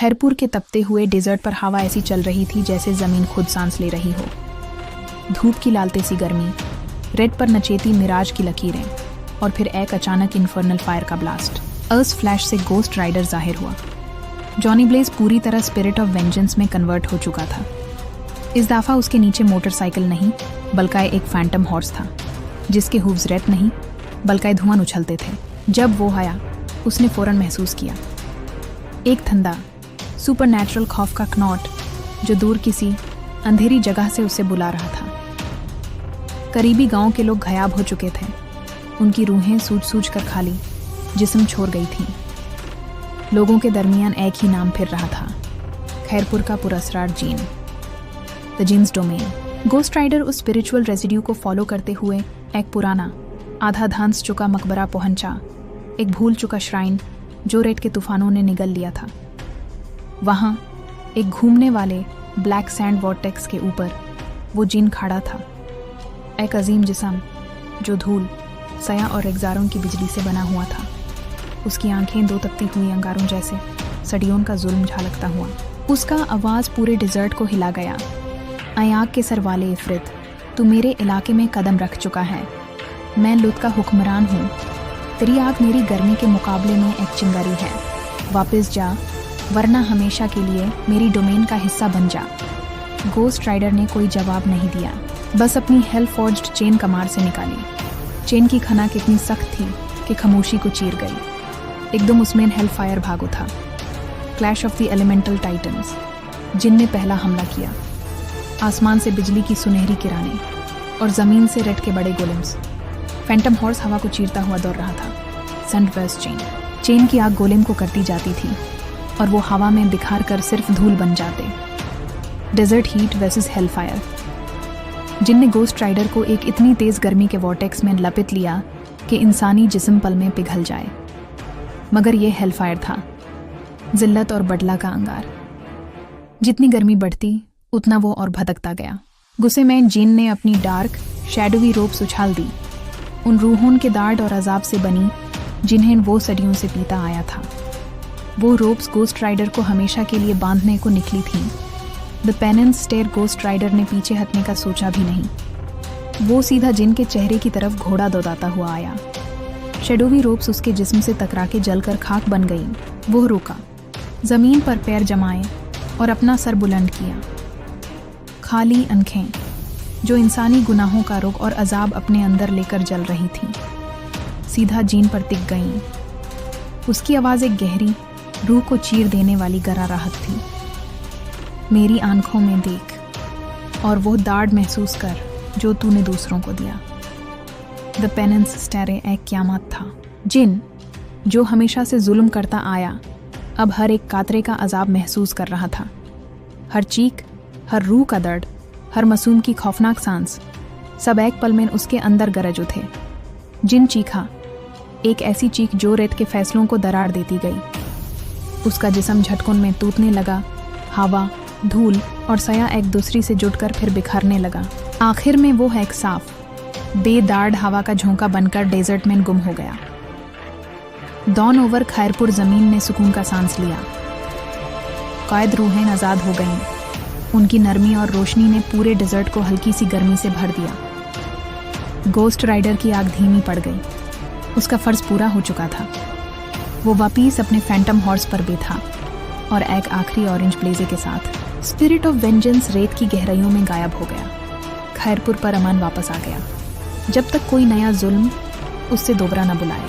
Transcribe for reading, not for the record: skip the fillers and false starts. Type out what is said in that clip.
खैरपुर के तपते हुए डेजर्ट पर हवा ऐसी चल रही थी जैसे जमीन खुद सांस ले रही हो। धूप की लालते सी गर्मी, रेड पर नचेती मिराज की लकीरें, और फिर एक अचानक इन्फर्नल फायर का ब्लास्ट। अर्थ फ्लैश से गोस्ट राइडर जाहिर हुआ। जॉनी ब्लेज पूरी तरह स्पिरिट ऑफ वेंजेंस में कन्वर्ट हो चुका था। इस दफा उसके नीचे मोटरसाइकिल नहीं बल्कि एक फैंटम हॉर्स था, जिसके हूव्स रेत नहीं बल्कि धुआं उछलते थे। जब वो आया, उसने फौरन महसूस किया एक ठंडा सुपरनैचुरल खौफ का knot जो दूर किसी अंधेरी जगह से उसे बुला रहा था। करीबी गांव के लोग गायब हो चुके थे, उनकी रूहें सूझ कर खाली जिस्म छोड़ गई थीं। लोगों के दरमियान एक ही नाम फिर रहा था, खैरपुर का पुरस्कार जीन, the genes domain. Ghost rider उस स्पिरिचुअल रेजिड्यू को फॉलो करते हुए एक पुराना आधा धांस चुका मकबरा पहुंचा, एक भूल चुका श्राइन जो रेत के तूफानों ने निगल लिया था। वहां एक घूमने वाले ब्लैक सैंड वॉर्टेक्स के ऊपर वो जिन खड़ा था, एक अजीम जिस्म जो धूल, सया और एग्जारों की बिजली से बना हुआ था। उसकी आंखें दो तपती हुई अंगारों जैसे सदियों का जुल्म झलकता हुआ। उसका आवाज़ पूरे डिजर्ट को हिला गया। आयाक के सर वाले इफरित, तू मेरे इलाके में कदम रख चुका है। मैं लुत का हुक्मरान हूँ। तेरी आग मेरी गर्मी के मुकाबले में एक चिंगारी है। वापस जा, वरना हमेशा के लिए मेरी डोमेन का हिस्सा बन जा। गोस्ट राइडर ने कोई जवाब नहीं दिया, बस अपनी हेल फॉर्ज्ड चेन कमार से निकाली। चेन की खनाक इतनी सख्त थी कि खामोशी को चीर गई। एकदम उसमें हेल फायर भाग उठा, clash of the elemental titans, जिनने पहला हमला किया। आसमान से बिजली की सुनहरी किरणें और जमीन से रेड के बड़े गोलेम्स। फैंटम हॉर्स हवा को चीरता हुआ दौड़ रहा था। सनवर्स चेन की आग गोलेम को करती जाती थी और वो हवा में बिखार कर सिर्फ धूल बन जाते। Desert heat versus hell fire, जिनने गोस्ट राइडर को एक इतनी तेज गर्मी के वॉर्टेक्स में लपेट लिया कि इंसानी जिस्म पल में पिघल जाए। मगर ये हेल फायर था, जिल्लत और बडला का अंगार। जितनी गर्मी बढ़ती उतना वो और भटकता गया। गुस्से में जिन ने अपनी डार्क शैडोवी रोप्स उछाल दी, उन रूहों के दार्ड और अजाब से बनी जिन्हें वो सदियों से पीता आया था। वो रोप्स गोस्ट राइडर को हमेशा के लिए बांधने को निकली थीं। The penance stare ghost rider ने पीछे हटने का सोचा भी नहीं। वो सीधा जिन के चेहरे की तरफ घोड़ा दौड़ाता हुआ आया। शेडोवी रोप्स उसके जिस्म से टकरा के जलकर खाक बन गई। वो रुका, जमीन पर पैर जमाए और अपना सर बुलंद किया। खाली आंखें जो इंसानी गुनाहों का रुख और अजाब अपने अंदर लेकर जल रही थीं, सीधा जीन पर टिक गईं। उसकी आवाज़ एक गहरी, रूह को चीर देने वाली गराराहत थी। मेरी आंखों में देख और वो दाढ़ महसूस कर जो तूने दूसरों को दिया। द पेनेंस स्टेरे एक क़यामत था। जिन जो हमेशा से जुल्म करता आया, अब हर एक कातरे का अजाब महसूस कर रहा था। हर चीख, हर रूह का दर्द, हर मासूम की खौफनाक सांस, सब एक पल में उसके अंदर गरज उठे। जिन चीखा, एक ऐसी चीख जो रेत के फैसलों को दरार देती गई। उसका जिस्म झटकों में टूटने लगा। हवा, धूल और सया एक दूसरी से जुटकर फिर बिखरने लगा। आखिर में वो एक साफ, बेदार्ड हवा का झोंका बनकर डेजर्ट में गुम हो गया। डॉन ओवर खैरपुर जमीन ने सुकून का सांस लिया। कैद रूहें आज़ाद हो गईं। उनकी नरमी और रोशनी ने पूरे डेजर्ट को हल्की सी गर्मी से भर दिया। गोस्ट राइडर की आग धीमी पड़ गई। उसका फर्ज पूरा हो चुका था। वो वापिस अपने फैंटम हॉर्स पर बैठा और एक आखिरी ऑरेंज ब्लेजे के साथ स्पिरिट ऑफ वेंजेंस रेत की गहराइयों में गायब हो गया। खैरपुर पर अमन वापस आ गया, जब तक कोई नया जुल्म उससे दोबारा न बुलाए।